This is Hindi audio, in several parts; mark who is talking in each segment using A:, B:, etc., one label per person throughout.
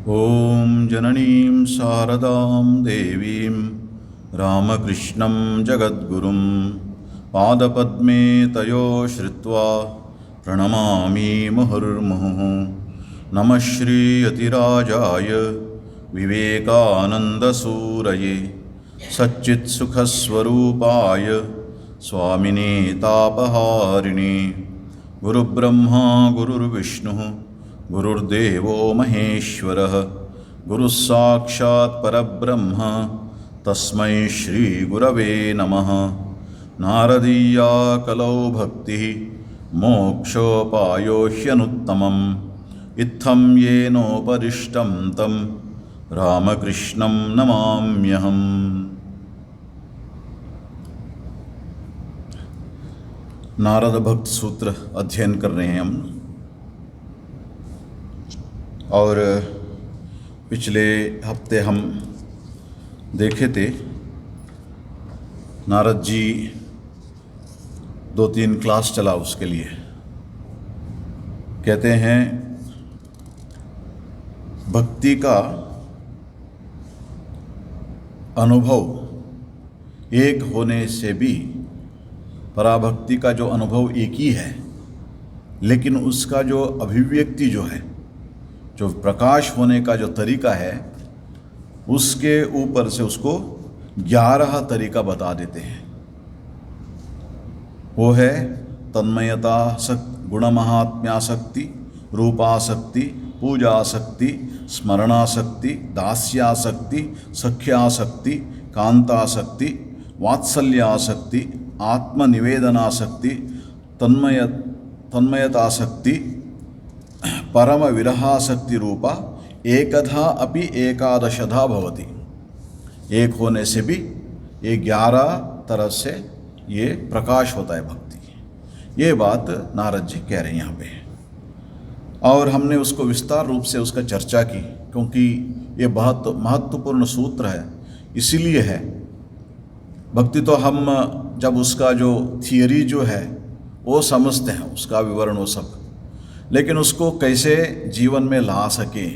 A: ॐ जननीं शारदां देवीं रामकृष्णं जगद्गुरुं पादपद्मे तयो श्रित्वा प्रणमामि मुहुर्मुहुः। नमः श्री यतिराजाय विवेकानन्दसूरये सच्चित्सुखस्वरूपाय स्वामिने तापहारिणे। गुरुब्रह्मा गुरुर्विष्णुः गुरुर्देवो महेश्वरः गुरुः साक्षात् परब्रह्म तस्मै श्रीगुरवे नमः। नारदीया कलौ भक्तिः मोक्षोपायो ह्यनुत्तमम्। इत्थं येनोपदिष्टं तं रामकृष्णं नमाम्यहम्। नारद भक्त सूत्र अध्ययन कर रहे हैं हम, और पिछले हफ्ते हम देखे थे नारद जी 2-3 क्लास चला उसके लिए। कहते हैं भक्ति का अनुभव एक होने से भी पराभक्ति का जो अनुभव एक ही है, लेकिन उसका जो अभिव्यक्ति जो है, जो प्रकाश होने का जो तरीका है, उसके ऊपर से उसको 11 तरीका बता देते हैं। वो है तन्मयता, गुणमहात्म्यासक्ति, रूपासक्ति, पूजासक्ति, स्मरणासक्ति, दास्यासक्ति, सख्यासक्ति, कांतासक्ति, वात्सल्यासक्ति, आत्मनिवेदनासक्ति, तन्मयतासक्ति, परम विरहासक्ति रूपा एकधा अपि एकादशधा भवति। एक होने से भी ये 11 तरह से ये प्रकाश होता है भक्ति। ये बात नारद जी कह रहे हैं यहाँ पे, और हमने उसको विस्तार रूप से उसका चर्चा की, क्योंकि ये बहुत महत्वपूर्ण सूत्र है। इसीलिए है भक्ति तो हम जब उसका जो थियरी जो है वो समझते हैं, उसका विवरण वो सब, लेकिन उसको कैसे जीवन में ला सके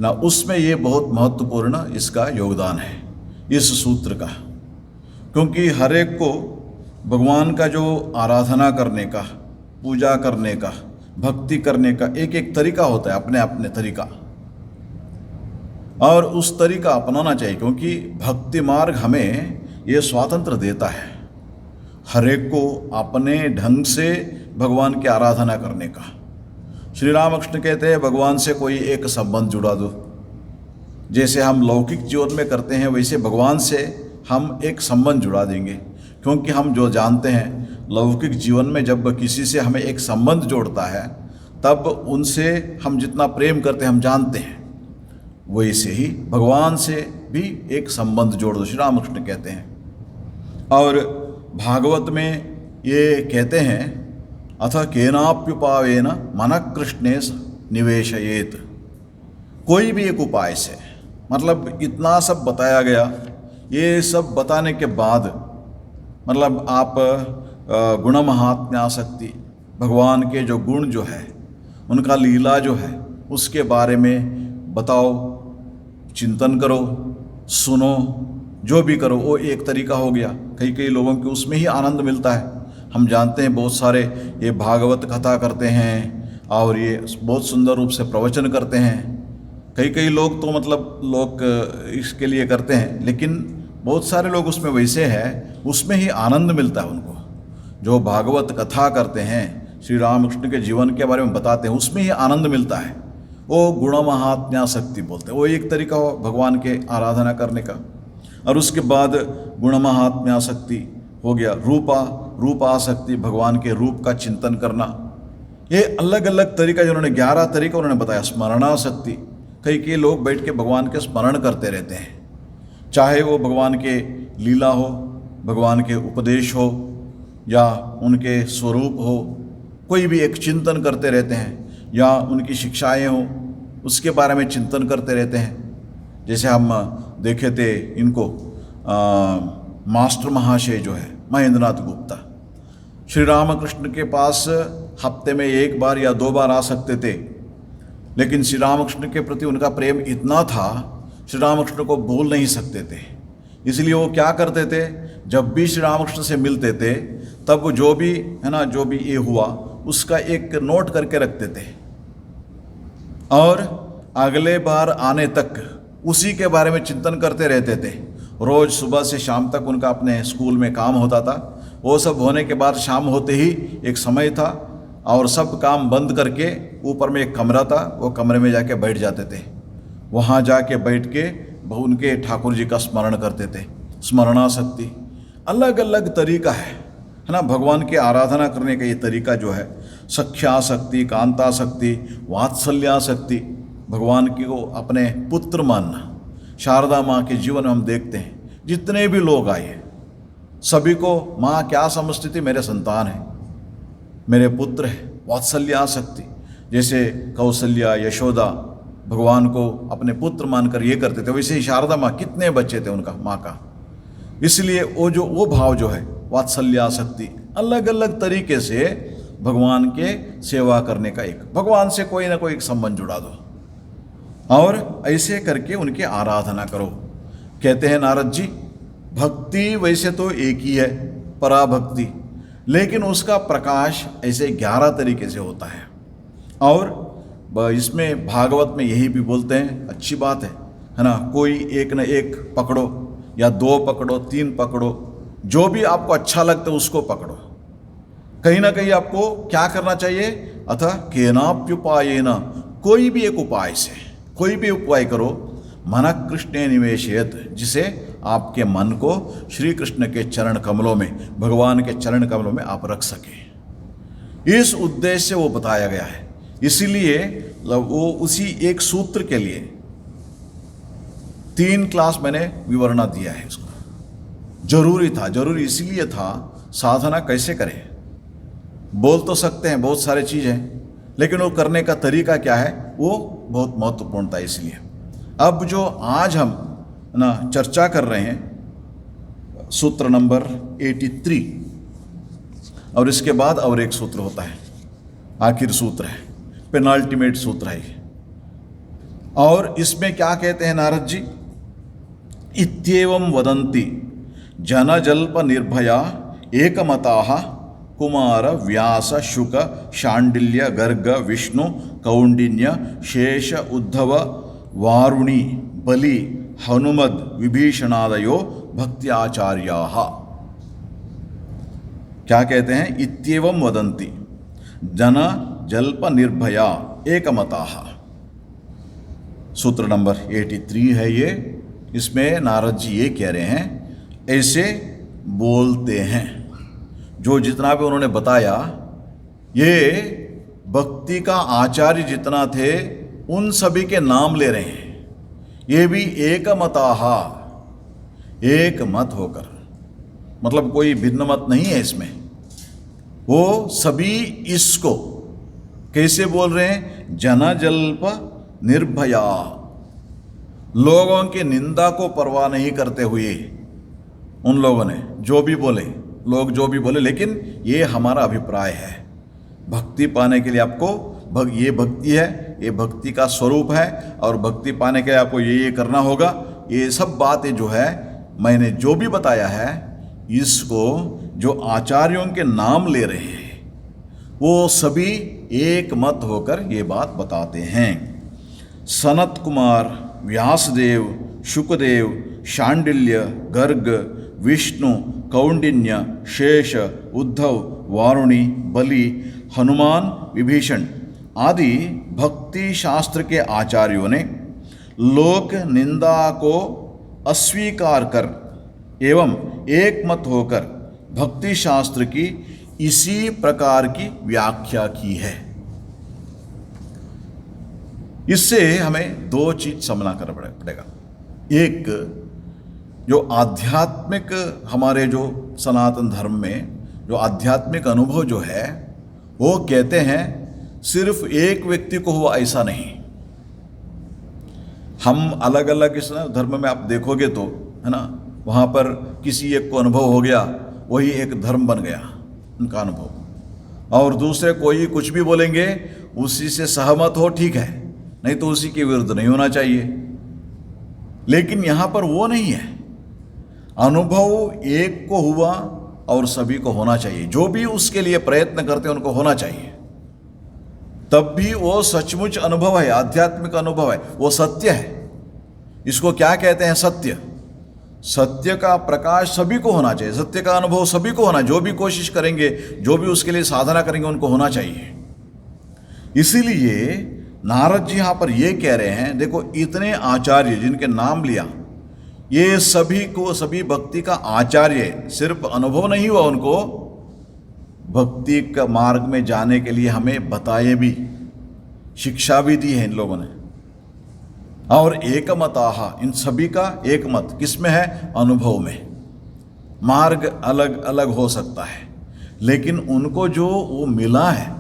A: ना, उसमें ये बहुत महत्वपूर्ण इसका योगदान है इस सूत्र का। क्योंकि हर एक को भगवान का जो आराधना करने का, पूजा करने का, भक्ति करने का एक एक तरीका होता है, अपने अपने तरीका, और उस तरीका अपनाना चाहिए। क्योंकि भक्ति मार्ग हमें ये स्वातंत्र देता है हर एक को अपने ढंग से भगवान की आराधना करने का। श्री रामकृष्ण कहते हैं भगवान से कोई एक संबंध जुड़ा दो। जैसे हम लौकिक जीवन में करते हैं, वैसे भगवान से हम एक संबंध जुड़ा देंगे। क्योंकि हम जो जानते हैं लौकिक जीवन में जब किसी से हमें एक संबंध जोड़ता है, तब उनसे हम जितना प्रेम करते हैं हम जानते हैं, वैसे ही भगवान से भी एक संबंध जोड़ दो, श्री रामकृष्ण कहते हैं। और भागवत में ये कहते हैं अथ केनाप्युपायेन मनः कृष्णे निवेशयेत। कोई भी एक उपाय से, मतलब इतना सब बताया गया, ये सब बताने के बाद मतलब आप गुणमहात्म्यासक्ति, भगवान के जो गुण जो है, उनका लीला जो है, उसके बारे में बताओ, चिंतन करो, सुनो, जो भी करो, वो एक तरीका हो गया। कई कई लोगों को उसमें ही आनंद मिलता है। हम जानते हैं बहुत सारे ये भागवत कथा करते हैं और ये बहुत सुंदर रूप से प्रवचन करते हैं। कई कई लोग तो मतलब लोग इसके लिए करते हैं, लेकिन बहुत सारे लोग उसमें वैसे हैं, उसमें ही आनंद मिलता है उनको। जो भागवत कथा करते हैं, श्री रामकृष्ण के जीवन के बारे में बताते हैं, उसमें ही आनंद मिलता है। वो गुणमहात्म्यासक्ति बोलते हैं, वो एक तरीका हो भगवान के आराधना करने का। और उसके बाद गुणमहात्म्यासक्ति हो गया, रूपासक्ति, भगवान के रूप का चिंतन करना। ये अलग अलग तरीका जिन्होंने 11 तरीका उन्होंने बताया। स्मरणासक्ति, कई लोग बैठ के भगवान के स्मरण करते रहते हैं, चाहे वो भगवान के लीला हो, भगवान के उपदेश हो, या उनके स्वरूप हो, कोई भी एक चिंतन करते रहते हैं, या उनकी शिक्षाएं हो, उसके बारे में चिंतन करते रहते हैं। जैसे हम देखे थे इनको मास्टर महाशय जो है महेंद्रनाथ गुप्ता, श्री रामकृष्ण के पास हफ्ते में 1 बार या 2 बार आ सकते थे, लेकिन श्री रामकृष्ण के प्रति उनका प्रेम इतना था, श्री रामकृष्ण को भूल नहीं सकते थे। इसलिए वो क्या करते थे, जब भी श्री रामकृष्ण से मिलते थे तब जो भी है ना, जो भी ये हुआ उसका एक नोट करके रखते थे और अगले बार आने तक उसी के बारे में चिंतन करते रहते थे। रोज़ सुबह से शाम तक उनका अपने स्कूल में काम होता था। वो सब होने के बाद शाम होते ही एक समय था और सब काम बंद करके ऊपर में एक कमरा था, वो कमरे में जाके बैठ जाते थे। वहाँ जाके बैठ के उनके ठाकुर जी का स्मरण करते थे। स्मरणाशक्ति अलग अलग तरीका है ना, भगवान की आराधना करने का ये तरीका जो है, सख्याशक्ति, कांताशक्ति, वात्सल्याशक्ति, भगवान की को अपने पुत्र मानना। शारदा माँ के जीवन में हम देखते हैं जितने भी लोग आए सभी को माँ क्या समझती थी, मेरे संतान है, मेरे पुत्र है। वात्सल्याशक्ति, जैसे कौशल्या, यशोदा भगवान को अपने पुत्र मानकर ये करते थे, वैसे ही शारदा माँ, कितने बच्चे थे उनका माँ का। इसलिए वो भाव जो है वात्सल्याशक्ति, अलग अलग तरीके से भगवान के सेवा करने का एक, भगवान से कोई ना कोई एक संबंध जुड़ा दो और ऐसे करके उनकी आराधना करो। कहते हैं नारद जी, भक्ति वैसे तो एक ही है, पराभक्ति, लेकिन उसका प्रकाश ऐसे 11 तरीके से होता है। और इसमें भागवत में यही भी बोलते हैं, अच्छी बात है ना, कोई एक न एक पकड़ो या 2 पकड़ो, 3 पकड़ो, जो भी आपको अच्छा लगता है उसको पकड़ो। कहीं ना कहीं आपको क्या करना चाहिए, अतः केनाप्युपायेन, कोई भी एक उपाय से, कोई भी उपाय करो, मन कृष्णे निवेशयत, जिसे आपके मन को श्री कृष्ण के चरण कमलों में, भगवान के चरण कमलों में आप रख सके। इस उद्देश्य से वो बताया गया है। इसीलिए वो उसी एक सूत्र के लिए 3 क्लास मैंने विवरणा दिया है इसको। जरूरी था, जरूरी इसलिए था, साधना कैसे करें। बोल तो सकते हैं बहुत सारे चीज़ें, लेकिन वो करने का तरीका क्या है वो बहुत महत्वपूर्ण था। इसलिए अब जो आज हम ना चर्चा कर रहे हैं, सूत्र नंबर 83, और इसके बाद और एक सूत्र होता है, आखिर सूत्र है, पेनाल्टीमेट सूत्र है। और इसमें क्या कहते हैं नारद जी, इत्येवं वदन्ति जनजल्प निर्भया एकमताः कुमार व्यास शुक शांडिल्य गर्ग विष्णु कौंडिन्य शेष उद्धव वारुणी बलि हनुमद विभीषणादयो भक्ति आचार्याः। क्या कहते हैं, इत्येवं वदन्ति जन जल्प निर्भया एकमताः। सूत्र नंबर 83 है ये। इसमें नारद जी ये कह रहे हैं, ऐसे बोलते हैं, जो जितना भी उन्होंने बताया, ये भक्ति का आचार्य जितना थे उन सभी के नाम ले रहे हैं। ये भी एकमताः, एक मत होकर, मतलब कोई भिन्न मत नहीं है इसमें। वो सभी इसको कैसे बोल रहे हैं, जनजल्प निर्भया, लोगों की निंदा को परवाह नहीं करते हुए उन लोगों ने जो भी बोले, लोग जो भी बोले, लेकिन ये हमारा अभिप्राय है, भक्ति पाने के लिए आपको ये भक्ति है, ये भक्ति का स्वरूप है, और भक्ति पाने के लिए आपको ये करना होगा। ये सब बातें जो है मैंने जो भी बताया है, इसको जो आचार्यों के नाम ले रहे हैं वो सभी एक मत होकर ये बात बताते हैं। सनत कुमार, व्यासदेव, शुकदेव, शांडिल्य, गर्ग, विष्णु, कौंडिन्य, शेष, उद्धव, वारुणी, बलि, हनुमान, विभीषण आदि भक्ति शास्त्र के आचार्यों ने लोक निंदा को अस्वीकार कर एवं एक मत होकर भक्ति शास्त्र की इसी प्रकार की व्याख्या की है। इससे हमें 2 चीज समझना करना पड़ेगा। एक, जो आध्यात्मिक हमारे जो सनातन धर्म में जो आध्यात्मिक अनुभव जो है, वो कहते हैं सिर्फ एक व्यक्ति को हुआ, ऐसा नहीं। हम अलग अलग इस धर्म में आप देखोगे तो है ना, वहाँ पर किसी एक को अनुभव हो गया, वही एक धर्म बन गया उनका अनुभव, और दूसरे कोई कुछ भी बोलेंगे उसी से सहमत हो, ठीक है, नहीं तो उसी के विरुद्ध नहीं होना चाहिए। लेकिन यहां पर वो नहीं है। अनुभव एक को हुआ और सभी को होना चाहिए। जो भी उसके लिए प्रयत्न करते हैं उनको होना चाहिए, तब भी वो सचमुच अनुभव है, आध्यात्मिक अनुभव है, वो सत्य है। इसको क्या कहते हैं? सत्य। सत्य का प्रकाश सभी को होना चाहिए, सत्य का अनुभव सभी को होना। जो भी कोशिश करेंगे, जो भी उसके लिए साधना करेंगे, उनको होना चाहिए। इसीलिए नारद जी यहां पर ये कह रहे हैं, देखो इतने आचार्य जिनके नाम लिया, ये सभी को, सभी भक्ति का आचार्य, सिर्फ अनुभव नहीं हुआ उनको, भक्ति का मार्ग में जाने के लिए हमें बताए भी, शिक्षा भी दी है इन लोगों ने। और एकमताः, इन सभी का एक मत किसमें है? अनुभव में। मार्ग अलग अलग हो सकता है, लेकिन उनको जो वो मिला है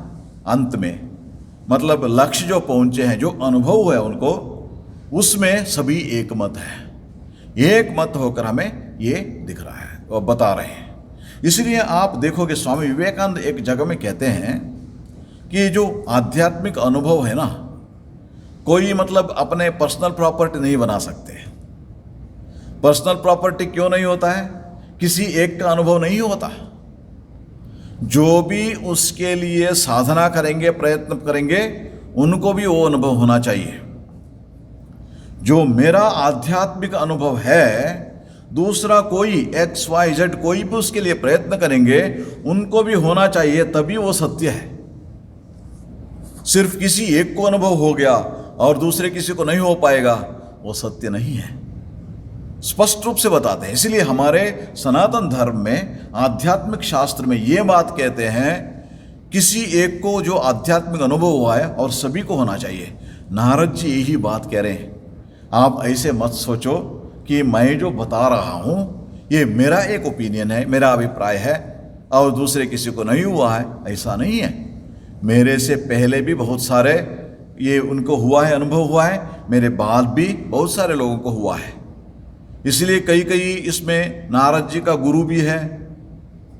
A: अंत में, मतलब लक्ष्य जो पहुंचे हैं, जो अनुभव है उनको, उसमें सभी एक मत है। एक मत होकर हमें ये दिख रहा है और बता रहे हैं। इसलिए आप देखोगे स्वामी विवेकानंद एक जगह में कहते हैं कि जो आध्यात्मिक अनुभव है ना, कोई मतलब अपने पर्सनल प्रॉपर्टी नहीं बना सकते। पर्सनल प्रॉपर्टी क्यों नहीं होता है? किसी एक का अनुभव नहीं होता। जो भी उसके लिए साधना करेंगे, प्रयत्न करेंगे, उनको भी वो अनुभव होना चाहिए। जो मेरा आध्यात्मिक अनुभव है, दूसरा कोई XYZ कोई भी उसके लिए प्रयत्न करेंगे, उनको भी होना चाहिए, तभी वो सत्य है। सिर्फ किसी एक को अनुभव हो गया और दूसरे किसी को नहीं हो पाएगा, वो सत्य नहीं है। स्पष्ट रूप से बताते हैं। इसलिए हमारे सनातन धर्म में, आध्यात्मिक शास्त्र में ये बात कहते हैं, किसी एक को जो आध्यात्मिक अनुभव हुआ है और सभी को होना चाहिए। नारद जी यही बात कह रहे हैं। आप ऐसे मत सोचो कि मैं जो बता रहा हूं ये मेरा एक ओपिनियन है, मेरा अभिप्राय है, और दूसरे किसी को नहीं हुआ है। ऐसा नहीं है। मेरे से पहले भी बहुत सारे ये उनको हुआ है, अनुभव हुआ है, मेरे बाद भी बहुत सारे लोगों को हुआ है। इसलिए कई कई इसमें नारद जी का गुरु भी है,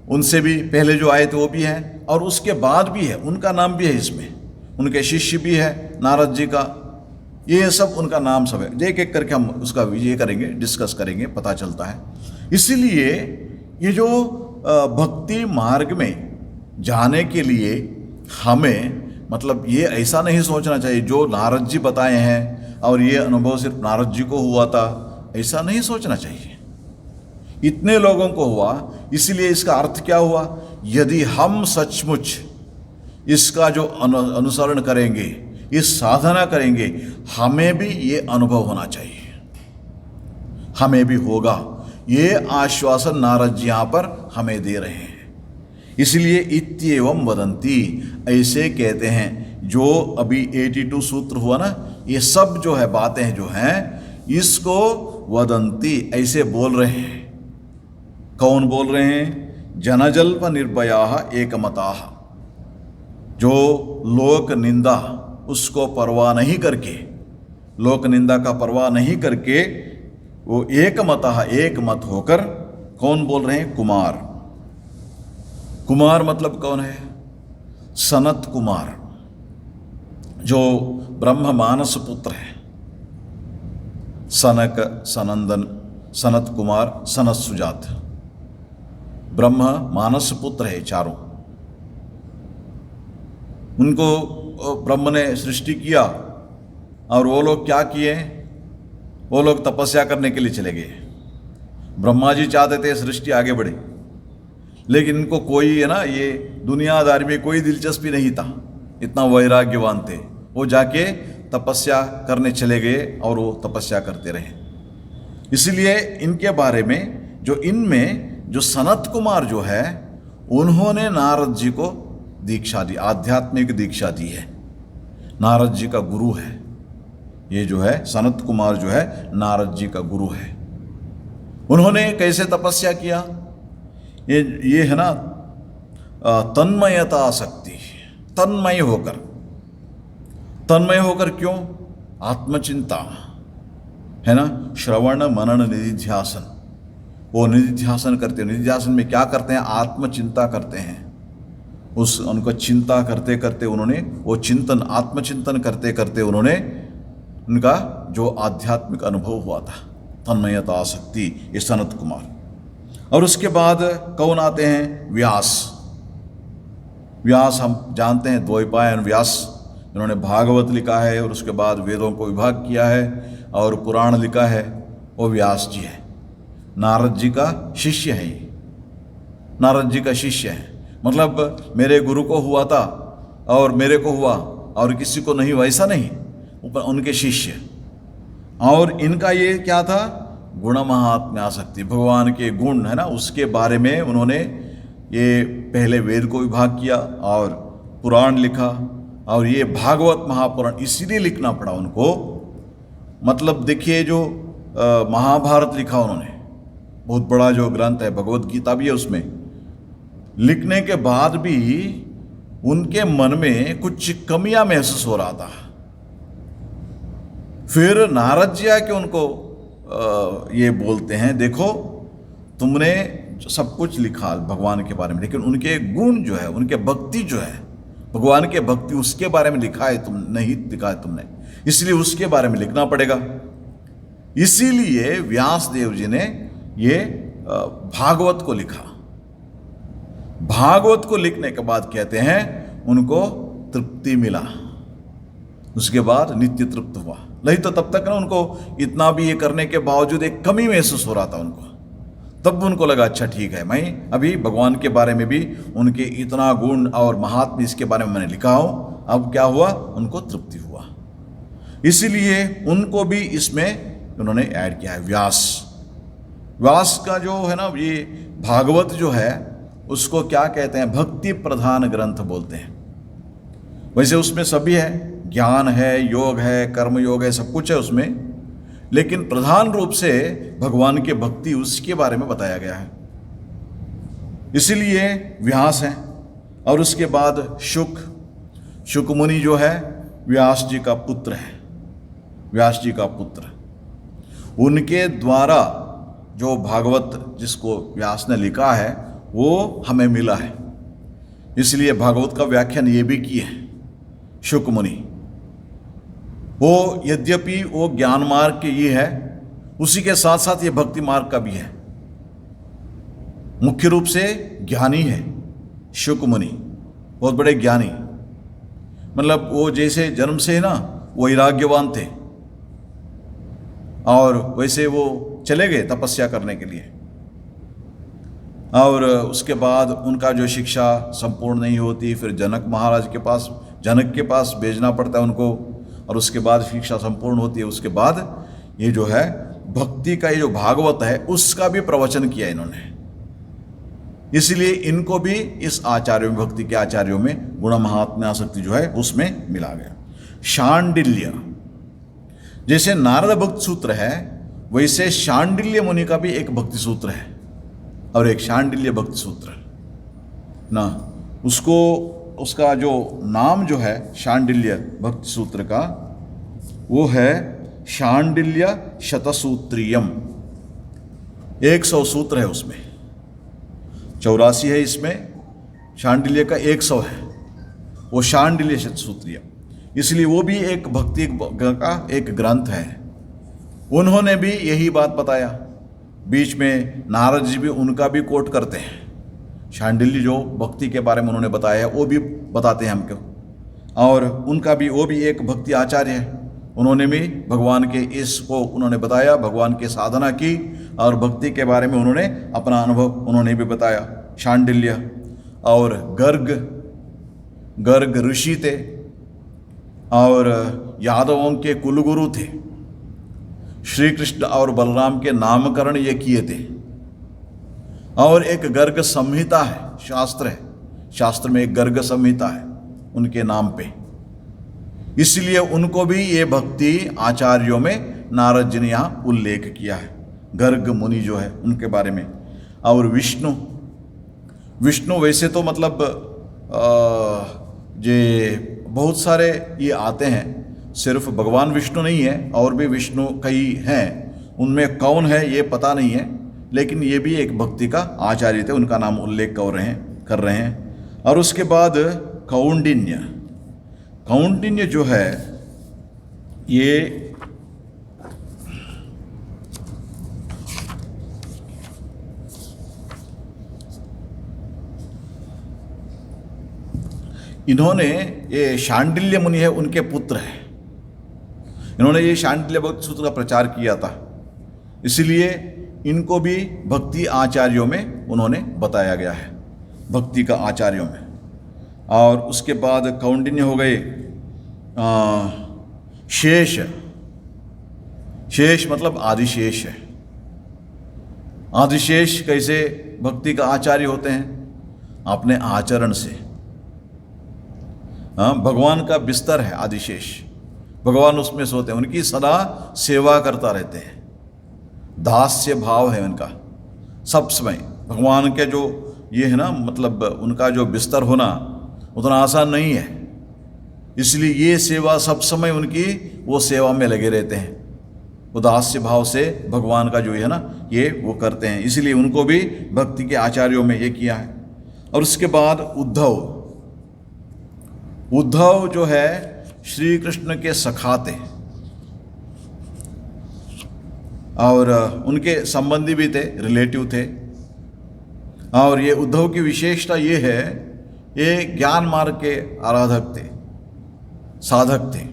A: उनसे भी पहले जो आए थे वो भी है, और उसके बाद भी है, उनका नाम भी है इसमें, उनके शिष्य भी है नारद जी का, ये सब उनका नाम सब है। एक एक करके हम उसका ये करेंगे, डिस्कस करेंगे, पता चलता है। इसीलिए ये जो भक्ति मार्ग में जाने के लिए हमें, मतलब ये ऐसा नहीं सोचना चाहिए जो नारद जी बताए हैं और ये अनुभव सिर्फ नारद जी को हुआ था, ऐसा नहीं सोचना चाहिए। इतने लोगों को हुआ, इसलिए इसका अर्थ क्या हुआ? यदि हम सचमुच इसका जो अनुसरण करेंगे, इस साधना करेंगे, हमें भी ये अनुभव होना चाहिए, हमें भी होगा। ये आश्वासन नारद जी यहां पर हमें दे रहे हैं। इसलिए इत्येवं वदन्ति, ऐसे कहते हैं। जो अभी 82 सूत्र हुआ ना, ये सब जो है बातें जो हैं, इसको वदन्ति ऐसे बोल रहे हैं। कौन बोल रहे हैं? जनजल्प निर्भयाः एकमताः। जो लोक निंदा उसको परवाह नहीं करके, लोक निंदा का परवाह नहीं करके, वो एकमतः, एक मत होकर, कौन बोल रहे हैं? कुमार। कुमार मतलब कौन है? सनत कुमार, जो ब्रह्म मानस पुत्र है। सनक, सनंदन, सनत कुमार, सनत सुजात, ब्रह्म मानस पुत्र है चारों। उनको ब्रह्म ने सृष्टि किया, और वो लोग क्या किए? वो लोग तपस्या करने के लिए चले गए। ब्रह्मा जी चाहते थे सृष्टि आगे बढ़े, लेकिन इनको कोई, है ना, ये दुनियादारी में कोई दिलचस्पी नहीं था, इतना वैराग्यवान थे। वो जाके तपस्या करने चले गए और वो तपस्या करते रहे। इसलिए इनके बारे में, जो इनमें जो सनत कुमार जो है, उन्होंने नारद जी को दीक्षा दी, आध्यात्मिक दीक्षा दी है। नारद जी का गुरु है ये, जो है सनत कुमार जो है नारद जी का गुरु है। उन्होंने कैसे तपस्या किया? ये है ना, तन्मयता शक्ति, तन्मय होकर। तन्मय होकर क्यों? आत्मचिंता, है ना, श्रवण मनन निधिध्यासन। वो निधिध्यासन करते हैं। निधिध्यासन में क्या करते हैं? आत्मचिंता करते हैं। उनको चिंता करते करते उन्होंने, वो चिंतन, आत्मचिंतन करते करते उन्होंने उनका जो आध्यात्मिक अनुभव हुआ था, तन्मयता आसक्ति, ये सनत कुमार। और उसके बाद कौन आते हैं? व्यास। व्यास हम जानते हैं, द्वैपायन व्यास, जिन्होंने भागवत लिखा है और उसके बाद वेदों को विभाग किया है और पुराण लिखा है, वो व्यास जी है। नारद जी का शिष्य है ये, नारद जी का शिष्य है। मतलब मेरे गुरु को हुआ था और मेरे को हुआ और किसी को नहीं, वैसा नहीं, उनके शिष्य। और इनका ये क्या था? गुण महात्म्य आसक्ति, भगवान के गुण है ना, उसके बारे में उन्होंने ये पहले वेद को विभाग किया और पुराण लिखा, और ये भागवत महापुराण इसीलिए लिखना पड़ा उनको। मतलब देखिए, जो महाभारत लिखा उन्होंने, बहुत बड़ा जो ग्रंथ है, भगवत गीता भी है उसमें, लिखने के बाद भी उनके मन में कुछ कमियां महसूस हो रहा था। फिर नारद जी आके उनको ये बोलते हैं, देखो तुमने सब कुछ लिखा भगवान के बारे में, लेकिन उनके गुण जो है, उनके भक्ति जो है, भगवान के भक्ति, उसके बारे में लिखा है, तुम नहीं लिखा है तुमने, इसलिए उसके बारे में लिखना पड़ेगा। इसीलिए व्यास देव जी ने ये भागवत को लिखा। भागवत को लिखने के बाद कहते हैं उनको तृप्ति मिला, उसके बाद नित्य तृप्त हुआ। नहीं तो तब तक ना उनको इतना भी ये करने के बावजूद एक कमी महसूस हो रहा था उनको। तब उनको लगा अच्छा ठीक है, मैं अभी भगवान के बारे में भी, उनके इतना गुण और महात्म्य इसके बारे में मैंने लिखा हूं। अब क्या हुआ? उनको तृप्ति हुआ। इसीलिए उनको भी इसमें उन्होंने ऐड किया है। व्यास, व्यास का जो है ना, ये भागवत जो है उसको क्या कहते हैं? भक्ति प्रधान ग्रंथ बोलते हैं। वैसे उसमें सभी है, ज्ञान है, योग है, कर्म योग है, सब कुछ है उसमें, लेकिन प्रधान रूप से भगवान के भक्ति, उसके बारे में बताया गया है। इसीलिए व्यास है। और उसके बाद शुक मुनि जो है व्यास जी का पुत्र है, व्यास जी का पुत्र। उनके द्वारा जो भागवत जिसको व्यास ने लिखा है वो हमें मिला है, इसलिए भागवत का व्याख्यान ये भी किए हैं शुक मुनि। वो यद्यपि वो ज्ञान मार्ग के ये है, उसी के साथ साथ ये भक्ति मार्ग का भी है। मुख्य रूप से ज्ञानी है शुक मुनि, बहुत बड़े ज्ञानी। मतलब वो जैसे जन्म से ना वैराग्यवान थे, और वैसे वो चले गए तपस्या करने के लिए, और उसके बाद उनका जो शिक्षा संपूर्ण नहीं होती, फिर जनक महाराज के पास, जनक के पास भेजना पड़ता है उनको, और उसके बाद शिक्षा संपूर्ण होती है। उसके बाद ये जो है भक्ति का ये जो भागवत है उसका भी प्रवचन किया इन्होंने। इसलिए इनको भी इस आचार्यों में, भक्ति के आचार्यों में गुण महात्म्य आसक्ति जो है उसमें मिला गया। शांडिल्य, जैसे नारद भक्ति सूत्र है, वैसे शांडिल्य मुनि का भी एक भक्ति सूत्र है और एक शांडिल्य भक्ति सूत्र ना। उसको, उसका जो नाम जो है शांडिल्य भक्ति सूत्र का, वो है शांडिल्य शतसूत्रियम। 100 सूत्र है उसमें, 84 है इसमें, शांडिल्य का 100 है, वो शांडिल्य शतसूत्रियम। इसलिए वो भी एक भक्ति का एक ग्रंथ है। उन्होंने भी यही बात बताया। बीच में नारद जी भी उनका भी कोट करते हैं। शांडिल्य जो भक्ति के बारे में उन्होंने बताया है वो भी बताते हैं हमको, और उनका भी, वो भी एक भक्ति आचार्य है। उन्होंने भी भगवान के इसको उन्होंने बताया, भगवान की साधना की और भक्ति के बारे में उन्होंने अपना अनुभव उन्होंने भी बताया, शांडिल्य। और गर्ग ऋषि थे और यादवों के कुलगुरु थे। श्री कृष्ण और बलराम के नामकरण ये किए थे। और एक गर्ग संहिता है, शास्त्र है, शास्त्र में एक गर्ग संहिता है उनके नाम पे। इसलिए उनको भी ये भक्ति आचार्यों में नारद जी ने यहाँ उल्लेख किया है, गर्ग मुनि जो है उनके बारे में। और विष्णु वैसे तो मतलब जे बहुत सारे ये आते हैं, सिर्फ भगवान विष्णु नहीं है, और भी विष्णु कई हैं, उनमें कौन है ये पता नहीं है, लेकिन ये भी एक भक्ति का आचार्य थे, उनका नाम उल्लेख कर रहे हैं। और उसके बाद कौंडिन्य जो है ये इन्होंने, ये शांडिल्य मुनि है, उनके पुत्र हैं। इन्होंने ये शांडिल्य भक्ति सूत्र का प्रचार किया था, इसलिए इनको भी भक्ति आचार्यों में उन्होंने बताया गया है, भक्ति का आचार्यों में। और उसके बाद कौंडिन्य हो गए शेष। शेष मतलब आदिशेष है। आदिशेष कैसे भक्ति का आचार्य होते हैं? अपने आचरण से। भगवान का बिस्तर है आदिशेष, भगवान उसमें सोते हैं, उनकी सदा सेवा करता रहते हैं। दास्य भाव है उनका सब समय। भगवान के जो ये है ना, मतलब उनका जो बिस्तर होना उतना आसान नहीं है, इसलिए ये सेवा सब समय उनकी वो सेवा में लगे रहते हैं। वो दास्य भाव से भगवान का जो है ना ये वो करते हैं, इसलिए उनको भी भक्ति के आचार्यों में ये किया है। और उसके बाद उद्धव। उद्धव जो है श्री कृष्ण के सखा थे और उनके संबंधी भी थे, रिलेटिव थे। और ये उद्धव की विशेषता ये है, ये ज्ञान मार्ग के आराधक थे, साधक थे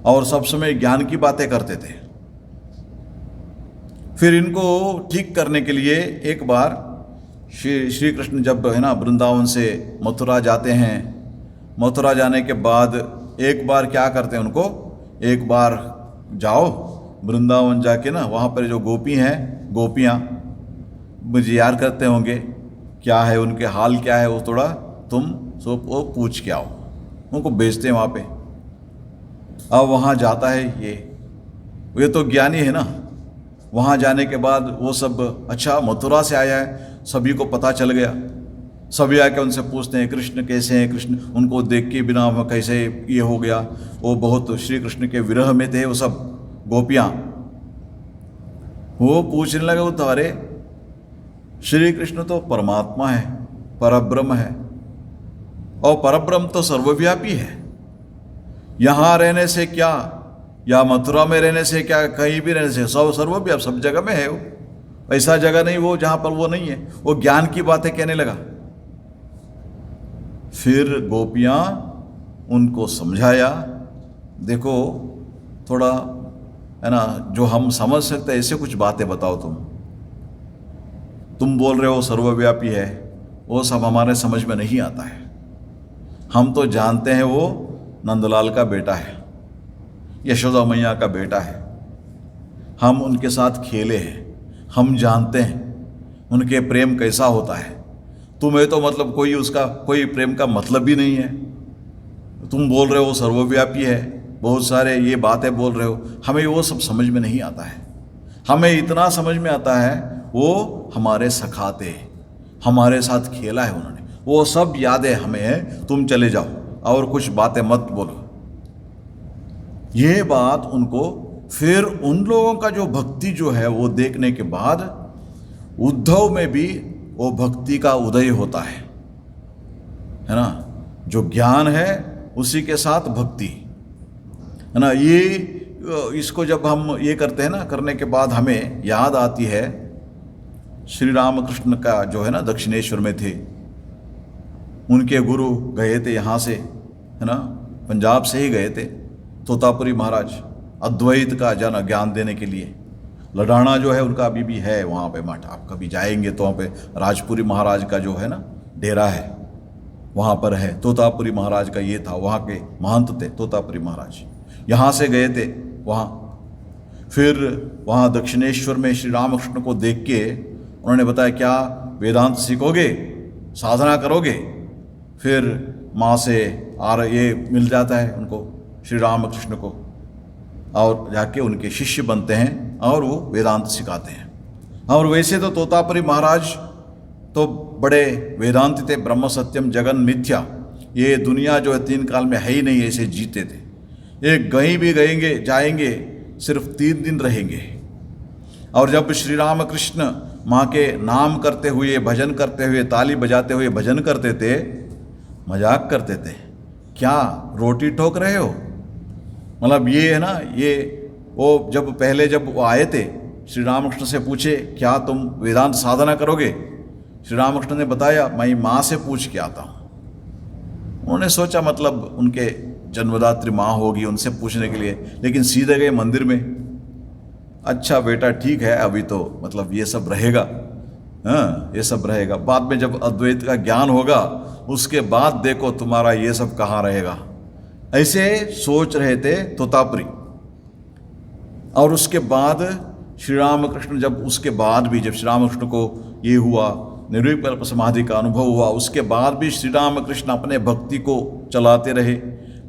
A: और सब समय ज्ञान की बातें करते थे। फिर इनको ठीक करने के लिए एक बार श्री कृष्ण जब है ना वृंदावन से मथुरा जाते हैं, मथुरा जाने के बाद एक बार क्या करते हैं, उनको एक बार जाओ वृंदावन जाके ना, वहाँ पर जो गोपी हैं, गोपियाँ मुझे याद करते होंगे, क्या है उनके हाल क्या है, वो थोड़ा तुम सो वो पूछ के आओ। उनको भेजते हैं वहाँ पे। अब वहाँ जाता है ये तो ज्ञानी है ना। वहाँ जाने के बाद वो सब, अच्छा मथुरा से आया है, सभी को पता चल गया। सभी आके उनसे पूछते हैं कृष्ण कैसे हैं, कृष्ण उनको देख के बिना कैसे ये हो गया। वो बहुत श्री कृष्ण के विरह में थे वो सब गोपियाँ। वो पूछने लगे, वो तो अरे श्री कृष्ण तो परमात्मा है, परब्रह्म है, और परब्रह्म तो सर्वव्यापी है। यहाँ रहने से क्या, या मथुरा में रहने से क्या, कहीं भी रहने से सर्वव्यापी, सब जगह में है वो। ऐसा जगह नहीं वो जहाँ पर वो नहीं है। वो ज्ञान की बातें कहने लगा। फिर गोपियाँ उनको समझाया, देखो थोड़ा है ना, जो हम समझ सकते हैं ऐसे कुछ बातें बताओ। तुम बोल रहे हो सर्वव्यापी है, वो सब हमारे समझ में नहीं आता है। हम तो जानते हैं वो नंदलाल का बेटा है, यशोदा मैया का बेटा है, हम उनके साथ खेले हैं, हम जानते हैं उनके प्रेम कैसा होता है। तुम्हें तो मतलब कोई उसका कोई प्रेम का मतलब भी नहीं है। तुम बोल रहे हो सर्वव्यापी है, बहुत सारे ये बातें बोल रहे हो, हमें वो सब समझ में नहीं आता है। हमें इतना समझ में आता है, वो हमारे सखा थे, हमारे साथ खेला है उन्होंने, वो सब यादें हमें है। तुम चले जाओ और कुछ बातें मत बोलो। ये बात उनको, फिर उन लोगों का जो भक्ति जो है वो देखने के बाद उद्धव में भी वो भक्ति का उदय होता है ना। जो ज्ञान है उसी के साथ भक्ति है ना। ये इसको जब हम ये करते हैं ना, करने के बाद हमें याद आती है श्री रामकृष्ण का जो है ना दक्षिणेश्वर में थे, उनके गुरु गए थे यहाँ से है ना, पंजाब से ही गए थे, तोतापुरी महाराज, अद्वैत का ज्ञान देने के लिए। लडाना जो है उनका अभी भी है वहाँ पे मठ, आप कभी जाएंगे तो वहाँ पे राजपुरी महाराज का जो है ना डेरा है, वहाँ पर है। तोतापुरी महाराज का ये था, वहाँ के महंत थे तोतापुरी महाराज, यहाँ से गए थे वहाँ। फिर वहाँ दक्षिणेश्वर में श्री रामकृष्ण को देख के उन्होंने बताया, क्या वेदांत सीखोगे, साधना करोगे? फिर माँ से ये मिल जाता है उनको, श्री रामकृष्ण को, और जाके उनके शिष्य बनते हैं और वो वेदांत सिखाते हैं। और वैसे तो तोतापुरी महाराज तो बड़े वेदांती थे, ब्रह्म सत्यम जगन मिथ्या, ये दुनिया जो है तीन काल में है ही नहीं, ऐसे जीते थे। ये कहीं भी गएंगे जाएंगे सिर्फ 3 दिन रहेंगे। और जब श्री रामकृष्ण माँ के नाम करते हुए, भजन करते हुए, ताली बजाते हुए भजन करते थे, मजाक करते थे, क्या रोटी ठोक रहे हो, मतलब ये है ना, ये वो जब वो आए थे, श्री रामकृष्ण से पूछे क्या तुम वेदांत साधना करोगे? श्री रामकृष्ण ने बताया मैं माँ से पूछ के आता हूँ। उन्होंने सोचा मतलब उनके जन्मदात्री माँ होगी, उनसे पूछने के लिए, लेकिन सीधे गए मंदिर में। अच्छा बेटा ठीक है, अभी तो मतलब ये सब रहेगा, हाँ ये सब रहेगा, बाद में जब अद्वैत का ज्ञान होगा उसके बाद देखो तुम्हारा ये सब कहाँ रहेगा। ऐसे सोच रहे थे तोतापुरी। और उसके बाद श्री रामकृष्ण जब श्री रामकृष्ण को ये हुआ, निर्विकल्प समाधि का अनुभव हुआ, उसके बाद भी श्री रामकृष्ण अपने भक्ति को चलाते रहे।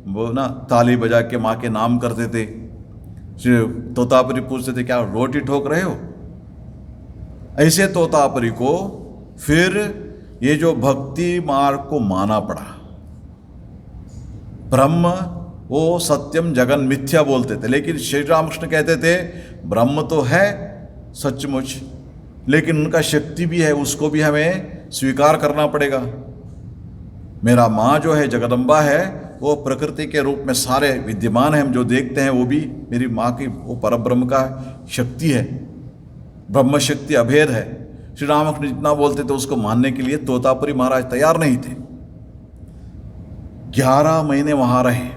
A: वो ना ताली बजा के माँ के नाम करते थे। श्री तोतापुरी पूछते थे क्या रोटी ठोक रहे हो? ऐसे तोतापुरी को फिर ये जो भक्ति मार्ग को माना पड़ा। ब्रह्म वो सत्यम जगन मिथ्या बोलते थे, लेकिन श्री रामकृष्ण कहते थे ब्रह्म तो है सचमुच, लेकिन उनका शक्ति भी है, उसको भी हमें स्वीकार करना पड़ेगा। मेरा माँ जो है जगदम्बा है, वो प्रकृति के रूप में सारे विद्यमान है, हम जो देखते हैं वो भी मेरी माँ की वो परब्रह्म का शक्ति है, ब्रह्म शक्ति अभेद है। श्री रामकृष्ण जितना बोलते थे उसको मानने के लिए तोतापुरी महाराज तैयार नहीं थे। 11 महीने वहाँ रहे।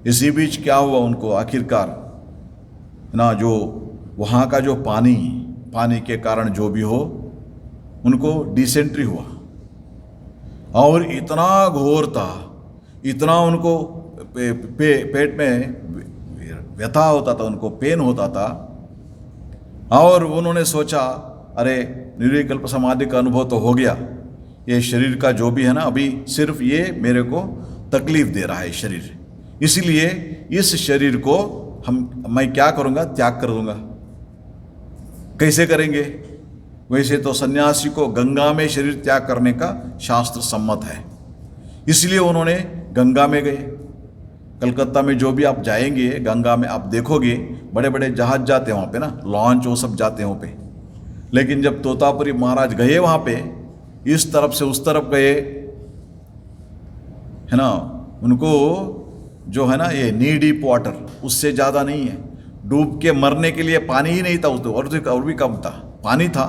A: इसी बीच क्या हुआ उनको, आखिरकार ना जो वहाँ का जो पानी के कारण जो भी हो उनको डिसेंट्री हुआ, और इतना घोर था, इतना उनको पेट में व्यथा होता था, उनको पेन होता था। और उन्होंने सोचा अरे निर्विकल्प समाधि का अनुभव तो हो गया, ये शरीर का जो भी है ना, अभी सिर्फ ये मेरे को तकलीफ दे रहा है शरीर, इसलिए इस शरीर को मैं क्या करूँगा, त्याग कर दूंगा। कैसे करेंगे? वैसे तो सन्यासी को गंगा में शरीर त्याग करने का शास्त्र सम्मत है, इसलिए उन्होंने गंगा में गए। कलकत्ता में जो भी आप जाएंगे गंगा में आप देखोगे बड़े बड़े जहाज जाते हैं वहाँ पे ना, लॉन्च वो सब जाते हैं वहाँ पे। लेकिन जब तोतापुरी महाराज गए वहाँ पे, इस तरफ से उस तरफ गए है ना, उनको जो है ना ये नी डीप वाटर, उससे ज़्यादा नहीं है, डूब के मरने के लिए पानी ही नहीं था उस, और भी कम था, पानी था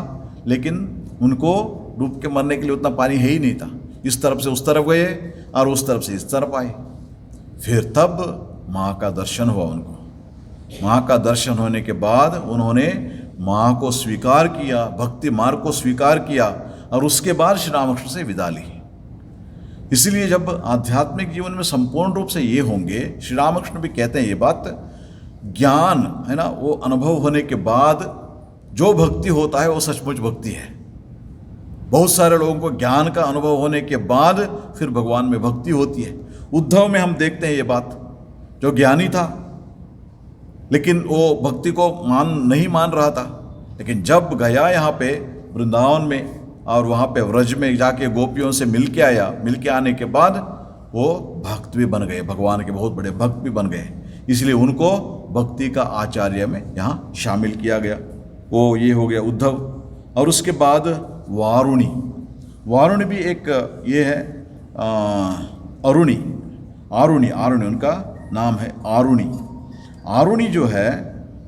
A: लेकिन उनको डूब के मरने के लिए उतना पानी है ही नहीं था। इस तरफ से उस तरफ गए और उस तरफ से इस तरफ आए। फिर तब माँ का दर्शन हुआ उनको। माँ का दर्शन होने के बाद उन्होंने माँ को स्वीकार किया, भक्ति मार्ग को स्वीकार किया, और उसके बाद श्री रामकृष्ण से विदा ली। इसलिए जब आध्यात्मिक जीवन में संपूर्ण रूप से ये होंगे, श्री रामकृष्ण भी कहते हैं ये बात, ज्ञान है ना, वो अनुभव होने के बाद जो भक्ति होता है वो सचमुच भक्ति है। बहुत सारे लोगों को ज्ञान का अनुभव होने के बाद फिर भगवान में भक्ति होती है। उद्धव में हम देखते हैं ये बात, जो ज्ञानी था लेकिन वो भक्ति को नहीं मान रहा था, लेकिन जब गया यहाँ पे वृंदावन में और वहाँ पे व्रज में जाके गोपियों से मिल के आया, मिल के आने के बाद वो भक्त भी बन गए, भगवान के बहुत बड़े भक्त भी बन गए। इसलिए उनको भक्ति का आचार्य में यहाँ शामिल किया गया। वो ये हो गया उद्धव। और उसके बाद वारुणी भी एक ये है, आरुणि उनका नाम है आरुणि जो है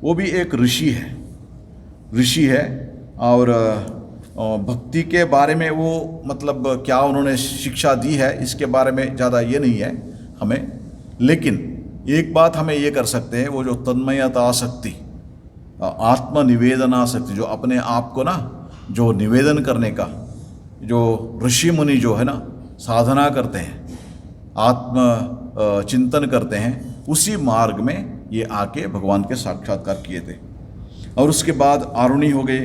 A: वो भी एक ऋषि है। और भक्ति के बारे में वो मतलब क्या उन्होंने शिक्षा दी है इसके बारे में ज़्यादा ये नहीं है हमें, लेकिन एक बात हमें ये कर सकते हैं, वो जो तन्मयता आसक्ति, आत्मनिवेदनासक्ति, जो अपने आप को ना जो निवेदन करने का, जो ऋषि मुनि जो है ना साधना करते हैं, आत्म चिंतन करते हैं, उसी मार्ग में ये आके भगवान के साक्षात्कार किए थे। और उसके बाद आरुणि हो गए।